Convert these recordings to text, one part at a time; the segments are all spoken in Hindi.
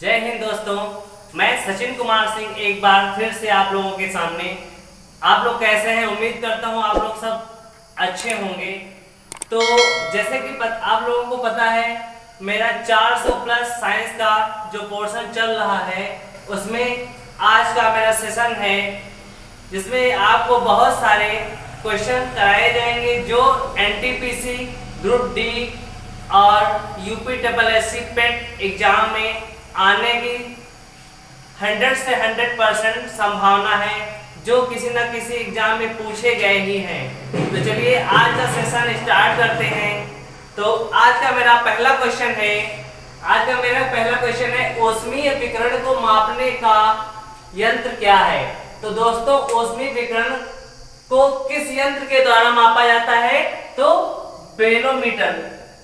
जय हिंद दोस्तों। मैं सचिन कुमार सिंह एक बार फिर से आप लोगों के सामने। आप लोग कैसे हैं? उम्मीद करता हूं आप लोग सब अच्छे होंगे। तो जैसे कि आप लोगों को पता है, मेरा 400 प्लस साइंस का जो पोर्शन चल रहा है उसमें आज का मेरा सेशन है, जिसमें आपको बहुत सारे क्वेश्चन कराए जाएंगे जो एनटीपीसी ग्रुप डी और यूपी ट्रिपल एससी पेट एग्जाम में आने की 100 से 100% संभावना है, जो किसी न किसी एग्जाम में पूछे गए ही हैं। तो चलिए आज का सेशन स्टार्ट करते हैं। तो आज का मेरा पहला क्वेश्चन है, ओस्मीय विकिरण को मापने का यंत्र क्या है? तो दोस्तों, ओस्मीय विकिरण को किस यंत्र के द्वारा मापा जाता है? तो बेरोमीटर।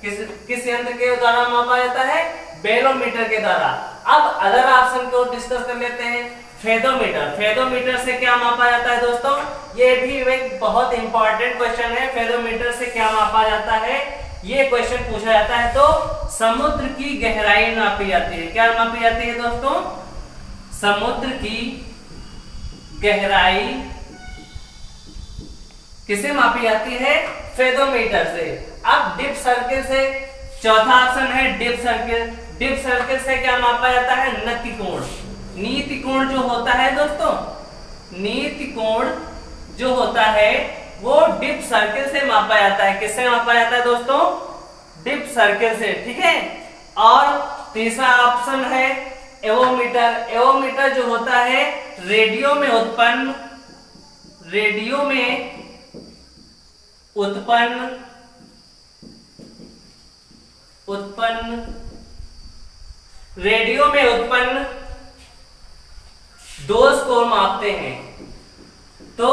किस यंत्र के द्वारा मापा जाता है? बेरोमीटर के द्वारा। अब अदर ऑप्शन को डिस्कस कर लेते हैं। फेदोमीटर से क्या मापा जाता है दोस्तों? ये भी एक बहुत इंपॉर्टेंट क्वेश्चन है। फेदोमीटर से क्या मापा जाता है, ये क्वेश्चन पूछा जाता है। तो समुद्र की गहराई मापी जाती है। क्या मापी जाती है दोस्तों? समुद्र की गहराई किसे मापी जाती है? फेदोमीटर से। अब डिप सर्किल से, चौथा ऑप्शन है डिप सर्किल। डिप सर्किल से क्या मापा जाता है? नति कोण। नीति कोण जो होता है दोस्तों, नीति कोण जो होता है वो डिप सर्किल से मापा जाता है। किससे मापा जाता है दोस्तों? डिप सर्किल से। ठीक है। और तीसरा ऑप्शन है एवोमीटर। एवोमीटर जो होता है रेडियो में उत्पन्न दोष को मापते हैं। तो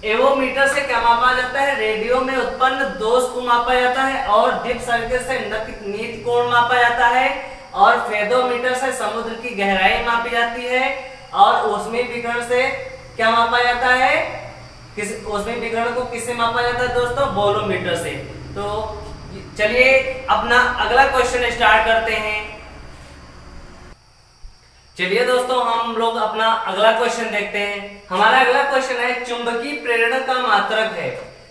एवोमीटर से क्या मापा जाता है? रेडियो में उत्पन्न दोष को मापा जाता है। और डिप सर्किल से नीति कोण मापा जाता है। और फेदोमीटर से समुद्र की गहराई मापी जाती है। और ऊष्मीय विकिरण से क्या मापा जाता है? ऊष्मीय विकिरण को किससे मापा जाता है दोस्तों? बोरोमीटर से। तो चलिए अपना अगला क्वेश्चन स्टार्ट करते हैं। चलिए दोस्तों, हम लोग अपना अगला क्वेश्चन देखते हैं। हमारा अगला क्वेश्चन है, चुंबकीय प्रेरण का मात्रक है।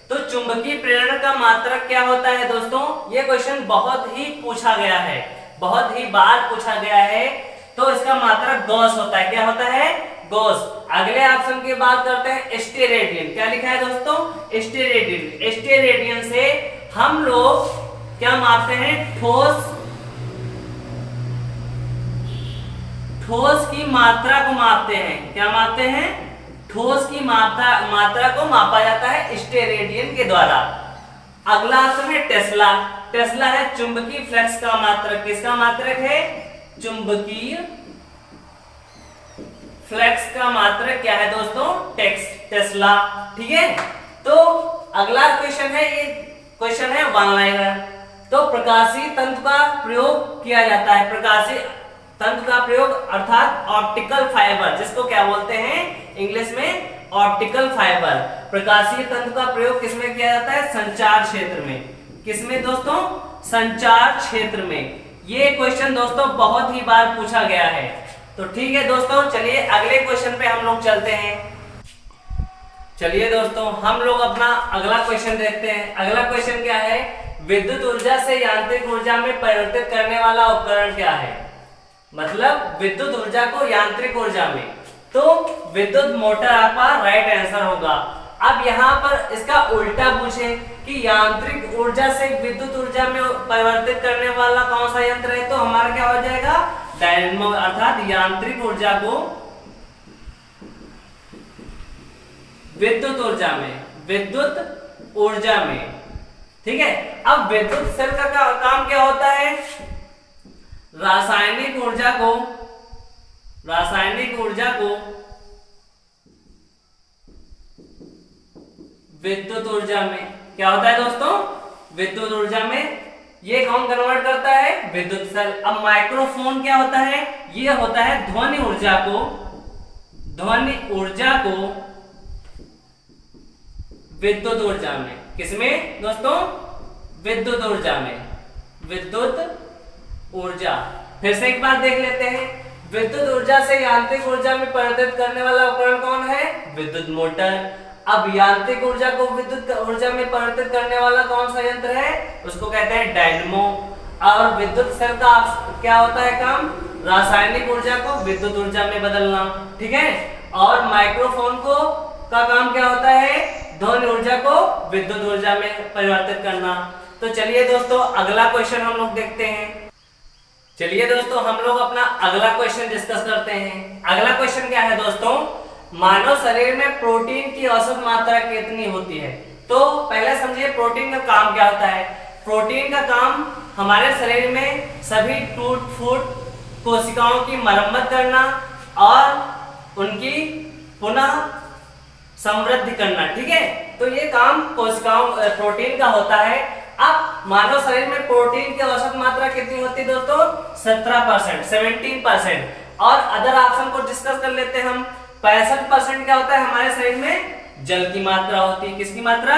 तो चुंबकीय प्रेरण का मात्रक क्या होता है दोस्तों? ये क्वेश्चन बहुत ही पूछा गया है, बहुत ही बार पूछा गया है। तो इसका मात्रक गॉस होता है। क्या होता है? गॉस। अगले ऑप्शन की बात करते हैं, स्टेरेडियन। क्या लिखा है दोस्तों? स्टेरेडियन। स्टेरेडियन से हम लोग क्या मापते हैं? ठोस की मात्रा को मापते हैं। क्या मापते हैं? ठोस की मात्रा को मापा जाता है स्टेरेडियन के द्वारा। अगला ऑप्शन है टेस्ला। टेस्ला है चुंबकीय फ्लक्स का मात्रक। किसका मात्रक है? चुंबकीय फ्लक्स का मात्रक क्या है दोस्तों? टेस्ला। ठीक है। तो अगला क्वेश्चन है, ये क्वेश्चन है वन लाइनर। तो प्रकाशीय तंतु का प्रयोग किया जाता है। प्रकाशीय तंतु का प्रयोग अर्थात ऑप्टिकल फाइबर, जिसको क्या बोलते हैं इंग्लिश में? Optical fibre. प्रकाशीय तंतु का प्रयोग किसमें किया जाता है? संचार क्षेत्र में। किसमें दोस्तों? संचार क्षेत्र में। ये क्वेश्चन दोस्तों बहुत ही बार पूछा गया है। तो ठीक है दोस्तों, चलिए अगले क्वेश्चन पे हम लोग चलते हैं। चलिए दोस्तों, हम लोग अपना अगला क्वेश्चन देखते हैं। अगला क्वेश्चन क्या है? विद्युत ऊर्जा से यांत्रिक ऊर्जा में परिवर्तित करने वाला उपकरण क्या है? मतलब विद्युत ऊर्जा को यांत्रिक ऊर्जा में। तो विद्युत मोटर आपका राइट आंसर होगा। अब यहाँ पर इसका उल्टा पूछे कि यांत्रिक ऊर्जा से विद्युत ऊर्जा में परिवर्तित करने वाला कौन सा यंत्र है? तो हमारा क्या हो जाएगा? डायनेमो। अर्थात यांत्रिक ऊर्जा को विद्युत ऊर्जा में। ठीक है। अब विद्युत सेल का काम क्या होता है? रासायनिक ऊर्जा को विद्युत ऊर्जा में क्या होता है दोस्तों? विद्युत ऊर्जा में ये कौन कन्वर्ट करता है? विद्युत सेल। अब माइक्रोफोन क्या होता है? ये होता है ध्वनि ऊर्जा को विद्युत ऊर्जा में। किसमें दोस्तों? विद्युत ऊर्जा में। विद्युत ऊर्जा। फिर से एक बार देख लेते हैं, विद्युत ऊर्जा से यांत्रिक ऊर्जा में परिवर्तित करने वाला उपकरण कौन है? विद्युत मोटर। अब यांत्रिक ऊर्जा को विद्युत ऊर्जा में परिवर्तित करने वाला कौन सा यंत्र है? उसको कहते हैं डायनेमो। और विद्युत सेल का क्या होता है काम? रासायनिक ऊर्जा को विद्युत ऊर्जा में बदलना, ठीक है। और माइक्रोफोन को का काम क्या होता है? ध्वनि ऊर्जा को विद्युत ऊर्जा में परिवर्तित करना। तो चलिए दोस्तों अगला क्वेश्चन हम लोग देखते हैं। चलिए दोस्तों हम लोग अपना अगला क्वेश्चन डिस्कस करते हैं। अगला क्वेश्चन क्या है दोस्तों? मानव शरीर में प्रोटीन की औसत मात्रा कितनी होती है? तो पहले समझिए प्रोटीन का काम क्या होता है। प्रोटीन का काम हमारे शरीर में सभी टूट फूट कोशिकाओं की मरम्मत करना और उनकी पुनः समृद्धि करना, ठीक है। तो ये काम कोशिकाओं प्रोटीन का होता है। अब मानव शरीर में प्रोटीन की औसत मात्रा कितनी होती है दोस्तों? 17%, 17%। और अदर ऑप्शन को डिस्कस कर लेते हैं हम। 65% क्या होता है हमारे शरीर में? जल की मात्रा होती है। किसकी मात्रा?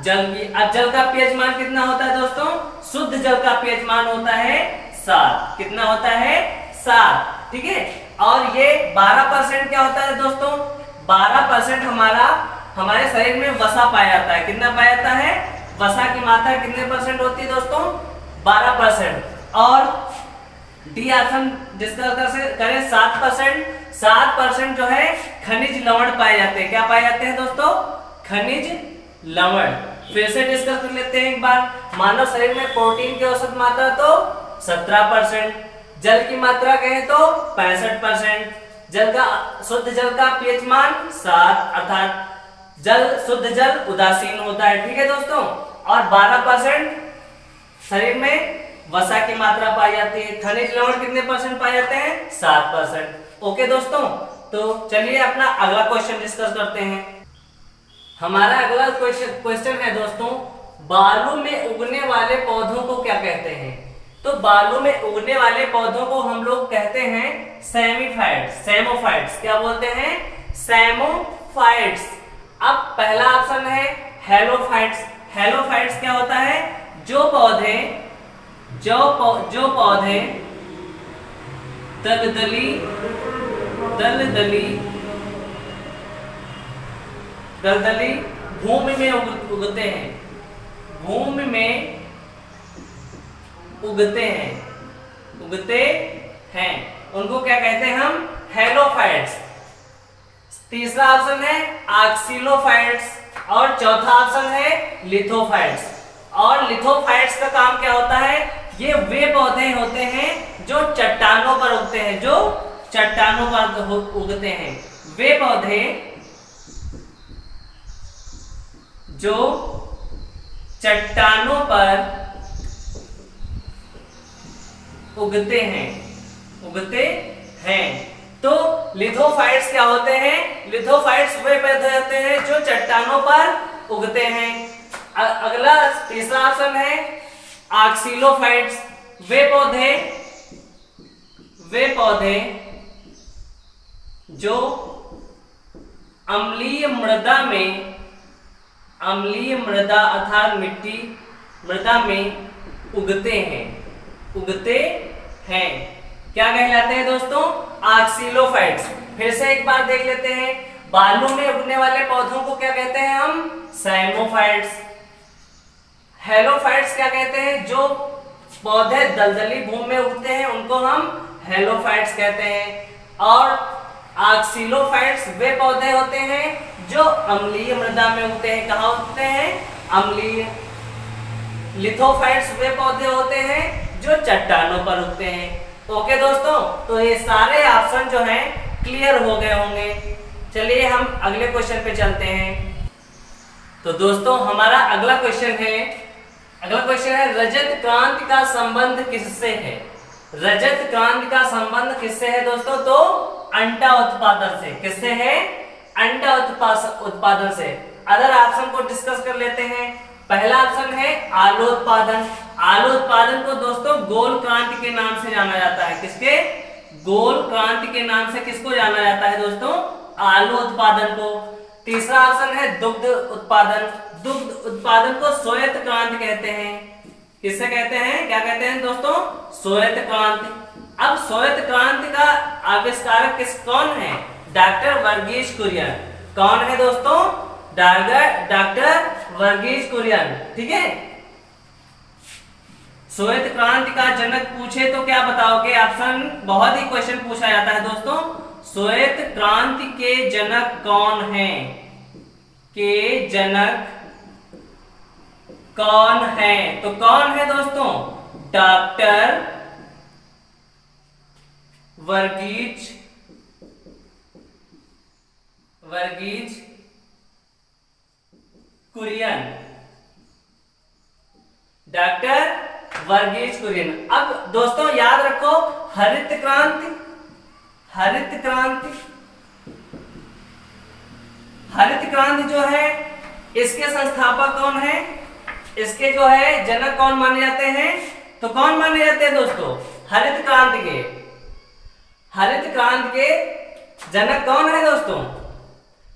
जल की। अब जल का पीएच मान कितना होता है दोस्तों? शुद्ध जल का पीएच मान होता है 7। कितना होता है? 7, ठीक है। और ये 12% क्या होता है दोस्तों? 12% हमारे शरीर में वसा पाया जाता है। कितना पाया जाता है? वसा की मात्रा कितने परसेंट होती है दोस्तों? 12%। और डी ऑप्शन डिस्कस करें 7%। 7% जो है खनिज लवण पाए जाते हैं। क्या पाए जाते हैं दोस्तों? खनिज लवण। फिर से डिस्कस कर लेते हैं एक बार। मानव शरीर में प्रोटीन की औसत मात्रा तो 17%, जल की मात्रा कहें तो 65%, शुद्ध जल का पीएच मान 7, अर्थात शुद्ध जल उदासीन होता है, ठीक है दोस्तों। और 12% शरीर में वसा की मात्रा पाई जाती है। खनिज लवण कितने परसेंट पाए जाते हैं? 7%। ओके दोस्तों, तो चलिए अपना अगला क्वेश्चन डिस्कस करते हैं। हमारा अगला क्वेश्चन है दोस्तों, बालू में उगने वाले पौधों को क्या कहते हैं? तो बालू में उगने वाले पौधों को हम लोग कहते हैं सेमोफाइट्स। क्या बोलते हैं? सेमोफाइट्स। अब पहला ऑप्शन है हेलोफाइट्स। हेलोफाइट्स क्या होता है? जो पौधे दलदली भूमि में उगते हैं। भूमि में उगते हैं उनको क्या कहते हैं हम? हेलोफाइट्स। तीसरा ऑप्शन है ऑक्सिलोफाइट्स और चौथा ऑप्शन है लिथोफाइट्स। और लिथोफाइट्स का काम क्या होता है? ये वे पौधे होते हैं जो चट्टानों पर उगते हैं, उगते हैं। वे पौधे जो चट्टानों पर उगते हैं। तो लिथोफाइट्स क्या होते हैं? लिथोफाइट्स वे पौधे होते हैं जो चट्टानों पर उगते हैं। अगला तीसरा ऑप्शन है ऑक्सिलोफाइट्स। वे पौधे जो अम्लीय मृदा अर्थात मृदा में उगते हैं। क्या कहलाते हैं दोस्तों? ऑक्सिलोफाइट्स। फिर से एक बार देख लेते हैं। बालू में उगने वाले पौधों को क्या कहते हैं हम? सेमोफाइट्स। हेलोफाइट्स क्या कहते हैं? जो पौधे दलदली भूमि में उगते हैं उनको हम हेलोफाइट्स कहते हैं। और ऑक्सिलोफाइट्स वे पौधे होते हैं जो अम्लीय मृदा में उगते हैं। कहाँ उगते हैं? अम्लीय। लिथोफाइट्स वे पौधे होते हैं जो चट्टानों पर उगते हैं। ओके दोस्तों, तो ये सारे ऑप्शन जो हैं क्लियर हो गए होंगे। चलिए हम अगले क्वेश्चन पे चलते हैं। तो दोस्तों हमारा अगला क्वेश्चन है रजत क्रांति का संबंध किससे है? रजत क्रांति का संबंध किससे है दोस्तों? तो अंडा उत्पादन से। किससे है? अंडा उत्पादन से। अदर ऑप्शन को डिस्कस कर लेते हैं। पहला ऑप्शन है आलू उत्पादन। आलू उत्पादन को दोस्तों गोल क्रांति के नाम से जाना जाता है। किसके? गोल क्रांति के नाम से किसको जाना जाता है दोस्तों? आलू उत्पादन को। तीसरा ऑप्शन है दुग्ध उत्पादन। दुग्ध उत्पादन को श्वेत क्रांति कहते हैं। किससे कहते हैं? क्या कहते हैं दोस्तों? श्वेत क्रांति। अब श्वेत क्रांति का आविष्कारक कौन है? डॉक्टर वर्गीज कुरियन। कौन है दोस्तों? डॉक्टर वर्गीज कुरियन। ठीक है, श्वेत क्रांति का जनक पूछे तो क्या बताओगे? ऑप्शन बहुत ही क्वेश्चन पूछा जाता है दोस्तों। श्वेत क्रांति के जनक कौन है? के जनक कौन है? तो कौन है दोस्तों? डॉक्टर वर्गीज कुरियन। डॉक्टर वर्गीज कुरियन। अब दोस्तों याद रखो, हरित क्रांति जो है इसके संस्थापक कौन है? इसके जो है जनक कौन माने जाते हैं? तो कौन माने जाते हैं दोस्तों? हरित क्रांति के जनक कौन है दोस्तों?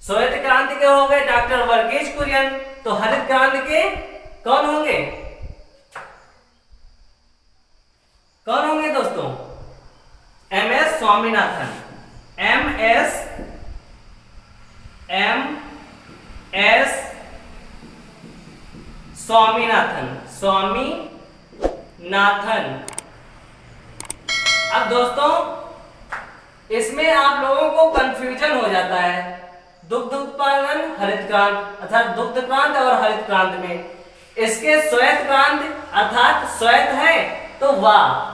श्वेत क्रांति के हो गए डॉक्टर वर्गीज कुरियन, तो हरित क्रांति के कौन होंगे? कौन होंगे दोस्तों? एमएस स्वामीनाथन। स्वामीनाथन। अब दोस्तों इसमें आप लोगों को कंफ्यूजन हो जाता है, दुग्ध उत्पादन हरित क्रांति अर्थात दुग्ध क्रांति और हरित क्रांति में। इसके श्वेत क्रांति अर्थात श्वेत है तो वाह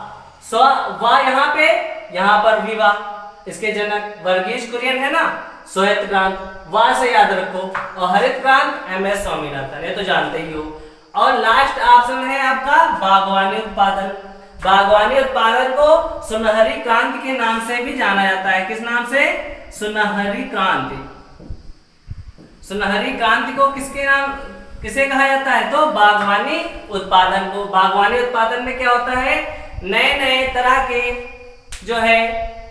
यहाँ पर भी वाह। इसके जनक वर्गीज कुरियन है ना, श्वेत क्रांति वाह से याद रखो, और हरित क्रांति एमएस स्वामीनाथन, ये तो जानते ही हो। और लास्ट ऑप्शन है आपका बागवानी उत्पादन। बागवानी उत्पादन को सुनहरी क्रांति के नाम से भी जाना जाता है। किस नाम से? सुनहरी क्रांति। सुनहरी क्रांति को किसे कहा जाता है? तो बागवानी उत्पादन को। बागवानी उत्पादन में क्या होता है? नए नए तरह के जो है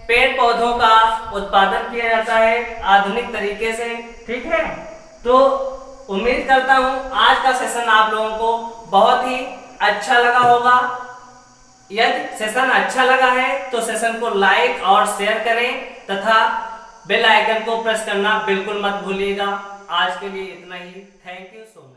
पेड़ पौधों का उत्पादन किया जाता है आधुनिक तरीके से। ठीक है, तो उम्मीद करता हूं आज का सेशन आप लोगों को बहुत ही अच्छा लगा होगा। यदि सेशन अच्छा लगा है तो सेशन को लाइक और शेयर करें तथा बेल आइकन को प्रेस करना बिल्कुल मत भूलिएगा। आज के लिए इतना ही। Thank you so much.